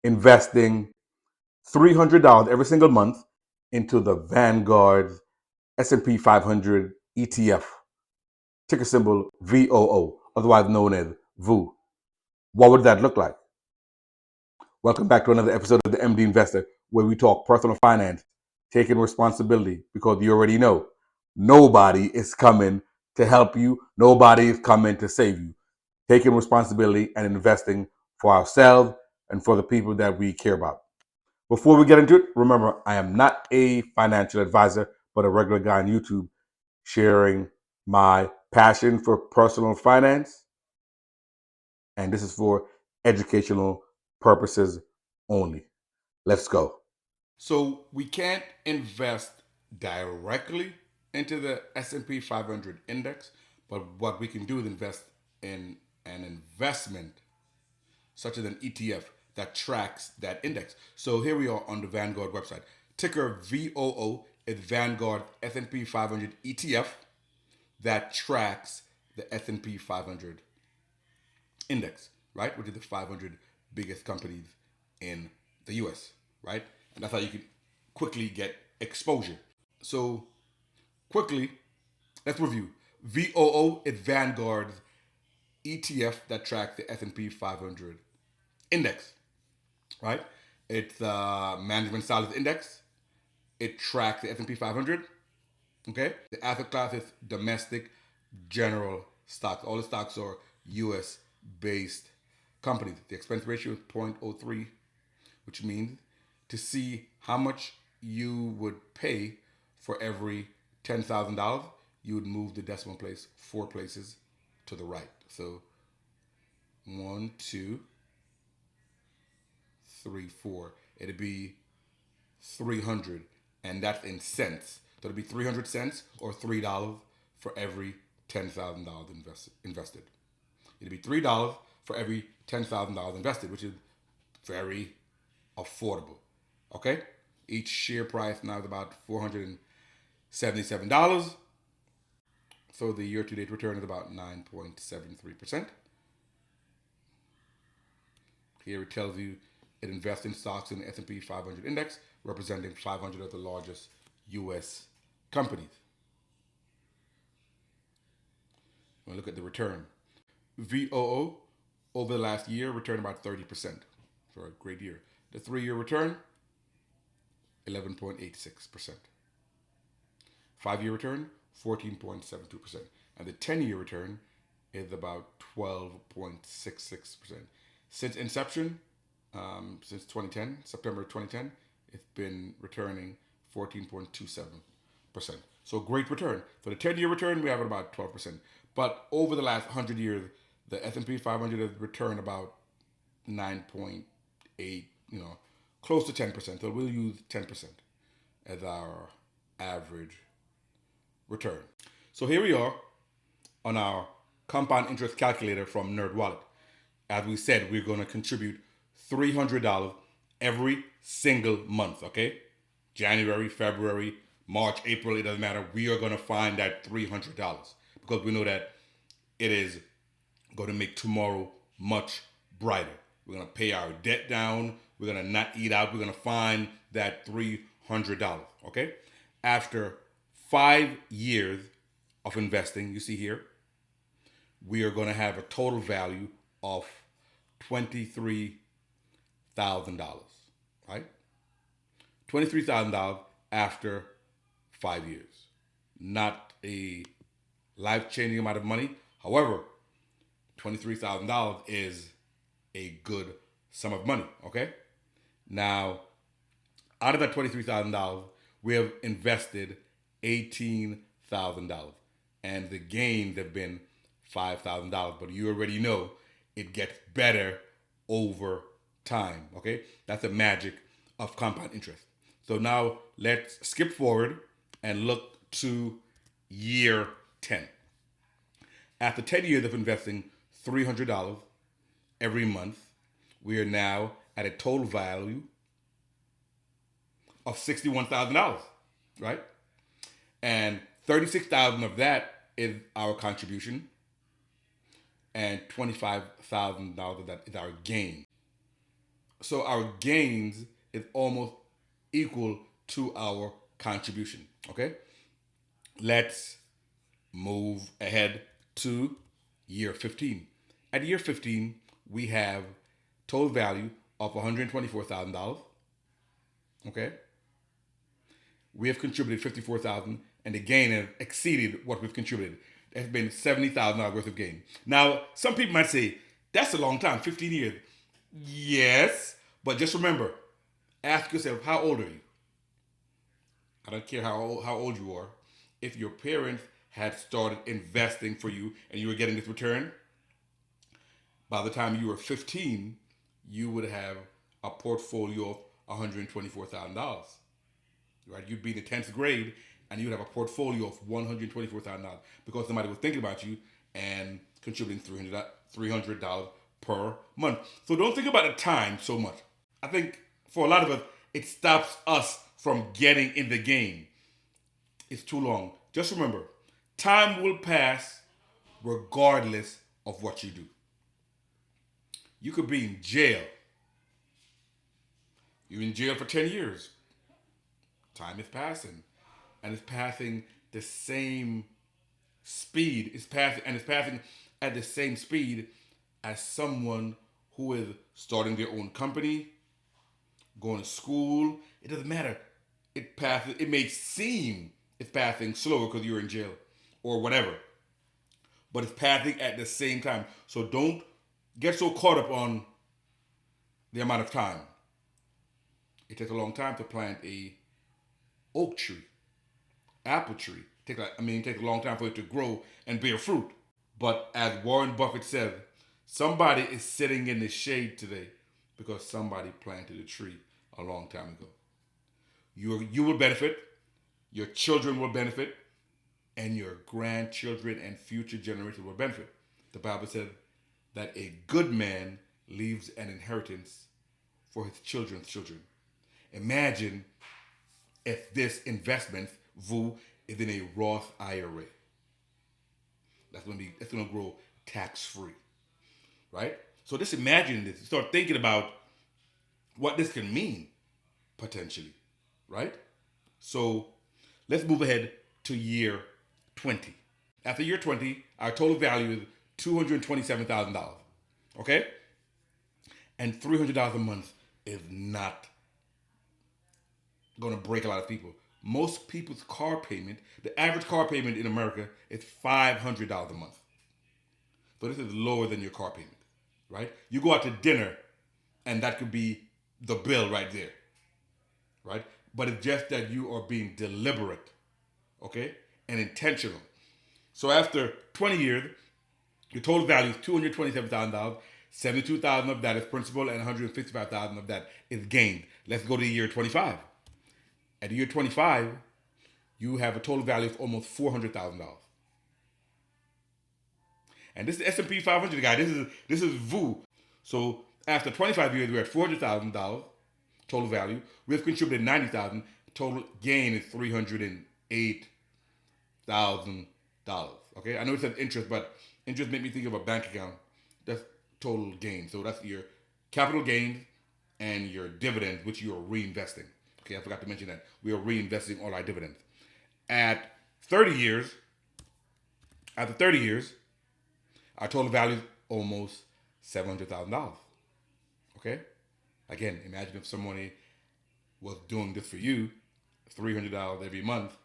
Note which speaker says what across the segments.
Speaker 1: investing $300 every single month into the Vanguard S&P 500 ETF, ticker symbol VOO, otherwise known as VOO. What would that look like? Welcome back to another episode of the MD Investor, where we talk personal finance, taking responsibility, because you already know nobody is coming to help you. Nobody is coming to save you. Taking responsibility and investing for ourselves and for the people that we care about. Before we get into it, remember, I am not a financial advisor, but a regular guy on YouTube sharing my passion for personal finance. And this is for educational purposes only. Let's go. So we can't invest directly into the S&P 500 index, but what we can do is invest in an investment such as an ETF that tracks that index. So here we are on the Vanguard website. Ticker VOO is Vanguard S&P 500 ETF that tracks the S&P 500 index, right? Which is the 500 biggest companies in the US, right? And that's how you can quickly get exposure. So quickly, let's review. VOO is Vanguard's ETF that tracks the S&P 500 index, right? It's management style index. It tracks the S&P 500. Okay, the asset class is domestic general stocks. All the stocks are U.S. based companies. The expense ratio is 0.03, which means to see how much you would pay for every $10,000, you would move the decimal place 4 places to the right. So 1, 2, 3, 4. It'd be 300, and that's in cents. So it'd be 300 cents or $3 for every $10,000 invested. It'd be $3 for every $10,000 invested, which is very affordable. Okay, each share price now is about $477. So the year-to-date return is about 9.73%. Here it tells you it invests in stocks in the S&P 500 index, representing 500 of the largest U.S. companies. When we look at the return, VOO over the last year returned about 30%. So a great year. The 3-year return, 11.86%. 5-year return, 14.72%. And the 10-year return is about 12.66%. Since inception, since 2010, September 2010, it's been returning 14.27%. So great return. For the 10-year return, we have about 12%. But over the last 100 years, the S&P 500 has returned about 9.8, close to 10%. So we'll use 10% as our average return. So here we are on our compound interest calculator from NerdWallet. As we said, we're going to contribute $300 every single month, okay? January, February, March, April, it doesn't matter. We are going to find that $300 because we know that it is going to make tomorrow much brighter. We're going to pay our debt down. We're going to not eat out. We're going to find that $300, okay? After 5 years of investing, you see here, we are going to have a total value of $23,000, right? $23,000 after 5 years. Not a life-changing amount of money. However, $23,000 is a good sum of money, okay? Now, out of that $23,000, we have invested $18,000. And the gains have been $5,000. But you already know it gets better over time, okay? That's the magic of compound interest. So now let's skip forward and look to year 10. After 10 years of investing $300 every month, we are now at a total value of $61,000, right? And $36,000 of that is our contribution, and $25,000 of that is our gain. So our gains is almost equal to our contribution. Okay? Let's move ahead to year 15. At year 15, we have total value of $124,000. Okay? We have contributed 54,000, and the gain has exceeded what we've contributed. There's been $70,000 worth of gain. Now, some people might say, that's a long time, 15 years. Yes, but just remember, ask yourself, how old are you? I don't care how old you are. If your parents had started investing for you and you were getting this return, by the time you were 15, you would have a portfolio of $124,000. Right? You'd be in the 10th grade and you'd have a portfolio of $124,000 because somebody was thinking about you and contributing $300 per month. So don't think about the time so much. I think for a lot of us, it stops us from getting in the game. It's too long. Just remember, time will pass regardless of what you do. You could be in jail. You're in jail for 10 years. Time is passing. And it's passing the same speed. It's passing at the same speed as someone who is starting their own company, going to school. It doesn't matter. It may seem it's passing slower because you're in jail or whatever. But it's passing at the same time. So don't get so caught up on the amount of time. It takes a long time to plant a oak tree, apple tree. It takes a long time for it to grow and bear fruit. But as Warren Buffett said, somebody is sitting in the shade today because somebody planted a tree a long time ago. You will benefit, your children will benefit, and your grandchildren and future generations will benefit. The Bible said that a good man leaves an inheritance for his children's children. Imagine if this investment, VOO, is in a Roth IRA. That's going to grow tax free, right? So just imagine this. Start thinking about what this can mean potentially, right? So let's move ahead to year 20. After year 20, our total value is $227,000. Okay? And $300 a month is not going to break a lot of people. Most people's car payment, the average car payment in America is $500 a month. So this is lower than your car payment, right? You go out to dinner and that could be the bill right there, right? But it's just that you are being deliberate, okay, and intentional. So after 20 years, your total value is $227,000. $72,000 of that is principal and $155,000 of that is gained. Let's go to the year 25. At the year 25, you have a total value of almost $400,000. And this is S&P 500 guy. This is VOO. So after 25 years, we're at $400,000 total value. We've contributed $90,000. Total gain is $308,000. Okay, I know it says interest, but interest made me think of a bank account. That's total gain. So that's your capital gains and your dividends, which you are reinvesting. Okay, I forgot to mention that. We are reinvesting all our dividends. At 30 years, after 30 years, our total value is almost $700,000. Okay? Again, imagine if someone was doing this for you, $300 every month,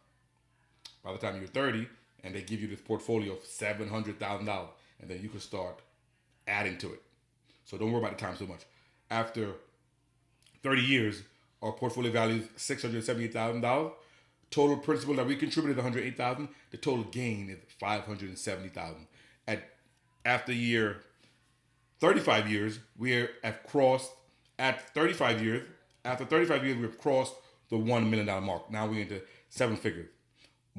Speaker 1: by the time you're 30, and they give you this portfolio of $700,000, and then you can start adding to it. So don't worry about the time so much. After 30 years, our portfolio value is $678,000. Total principal that we contributed is $108,000. The total gain is $570,000. After year 35 years, we have crossed at 35 years. After 35 years, we've crossed the $1 million mark. Now we're into seven figures.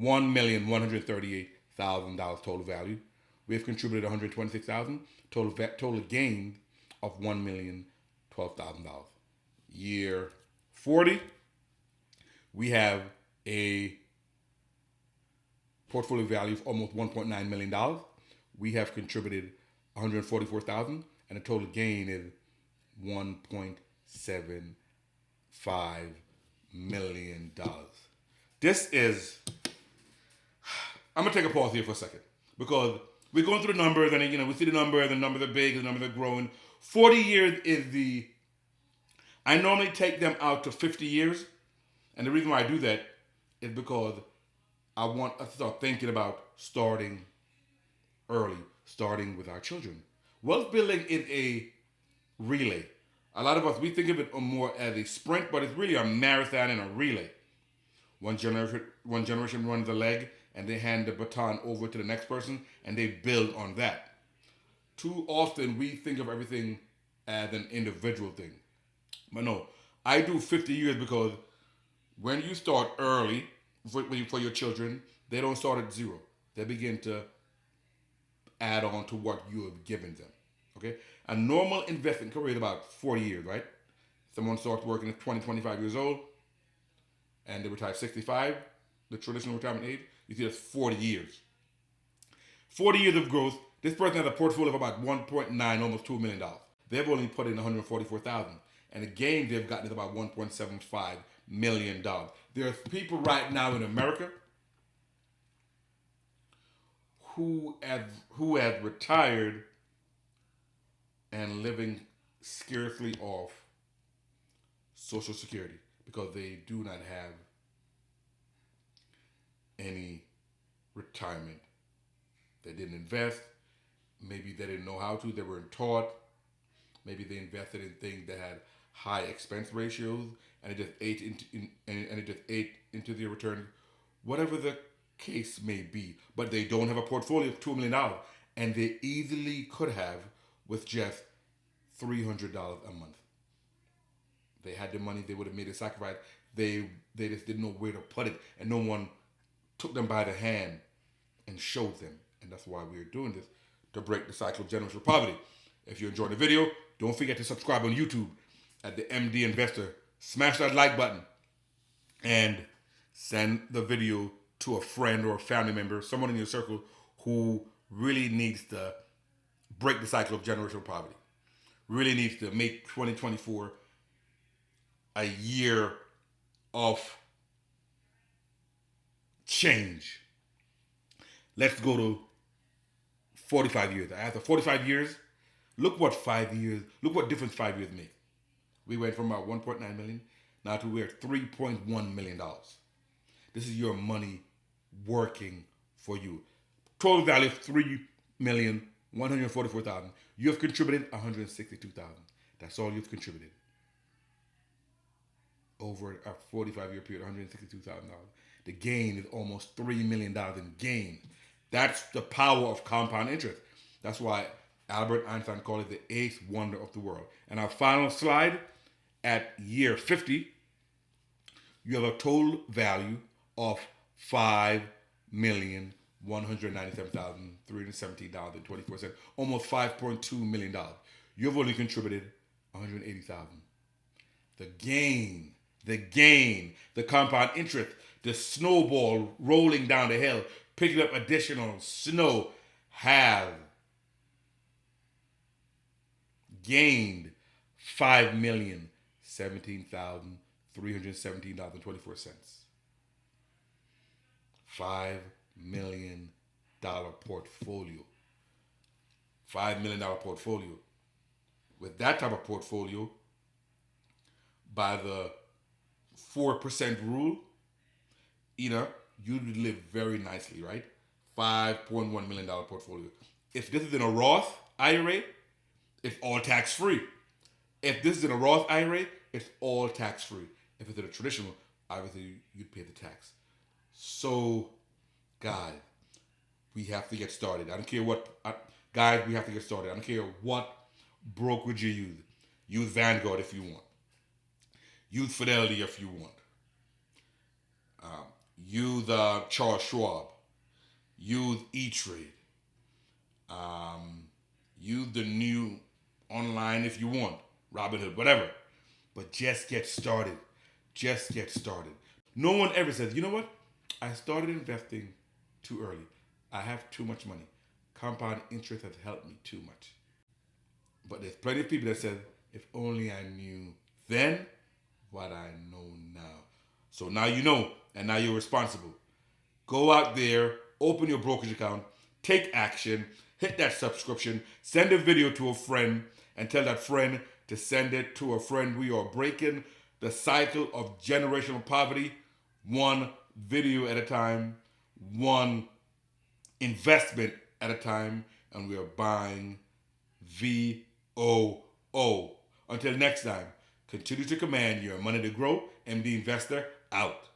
Speaker 1: $1,138,000 total value. We have contributed $126,000. Total gain of $1,012,000. Year 40, we have a portfolio value of almost $1.9 million. We have contributed $144,000, and the total gain is $1.7 million. This is, I'm gonna take a pause here for a second because we're going through the numbers and we see the numbers, the numbers are big, the numbers are growing. 40 years is I normally take them out to 50 years. And the reason why I do that is because I want us to start thinking about starting early, starting with our children. Wealth building is a relay. A lot of us, we think of it more as a sprint, but it's really a marathon and a relay. One generation runs a leg and they hand the baton over to the next person and they build on that. Too often we think of everything as an individual thing. But no, I do 50 years because when you start early for your children, they don't start at zero. They begin to add on to what you have given them. Okay? A normal investment career is about 40 years, right? Someone starts working at 20, 25 years old and they retire at 65, the traditional retirement age, you see that's 40 years. 40 years of growth, this person has a portfolio of about 1.9, almost $2 million. They've only put in 144,000. And the gain they've gotten is about $1.75 million. There's people right now in America who have retired and living scarcely off Social Security because they do not have any retirement. They didn't invest. Maybe they didn't know how to. They weren't taught. Maybe they invested in things that had high expense ratios and it just ate into their return, whatever the case may be. But they don't have a portfolio of $2 million, and they easily could have with just $300 a month. They had the money, they would have made a sacrifice. They just didn't know where to put it, and no one took them by the hand and showed them. And that's why we're doing this, to break the cycle of generational poverty. If you enjoyed the video, don't forget to subscribe on YouTube at the MD Investor. Smash that like button and send the video to a friend or a family member, someone in your circle who really needs to break the cycle of generational poverty. Really needs to make 2024 a year of change. Let's go to 45 years. After 45 years, look what difference 5 years make. We went from about 1.9 million now to we're at $3.1 million. This is your money working for you. Total value of $3,144,000. You have contributed $162,000. That's all you've contributed. Over a 45-year period, $162,000. The gain is almost $3 million in gain. That's the power of compound interest. That's why Albert Einstein called it the eighth wonder of the world. And our final slide, at year 50, you have a total value of $5,197,317.24, almost $5.2 million. You've only contributed $180,000. The gain, the compound interest, the snowball rolling down the hill, picking up additional snow, have gained $5,017,317.24. $5 million portfolio. $5 million portfolio. With that type of portfolio, by the 4% rule, you would live very nicely, right? $5.1 million portfolio. If this is in a Roth IRA, it's all tax-free. If this is in a Roth IRA, it's all tax-free. If it's in a traditional, obviously you'd pay the tax. So, guys, we have to get started. I don't care what, guys, we have to get started. I don't care what brokerage you use. Use Vanguard if you want. Use Fidelity if you want. Use Charles Schwab. Use E-Trade. Use the new online if you want. Robinhood, whatever. But just get started. Just get started. No one ever says, you know what? I started investing too early. I have too much money. Compound interest has helped me too much. But there's plenty of people that said, if only I knew then what I know now. So now you know, and now you're responsible. Go out there, open your brokerage account, take action, hit that subscription, send a video to a friend, and tell that friend to send it to a friend. We are breaking the cycle of generational poverty one video at a time, one investment at a time, and we are buying VOO. Until next time, continue to command your money to grow. MD Investor out.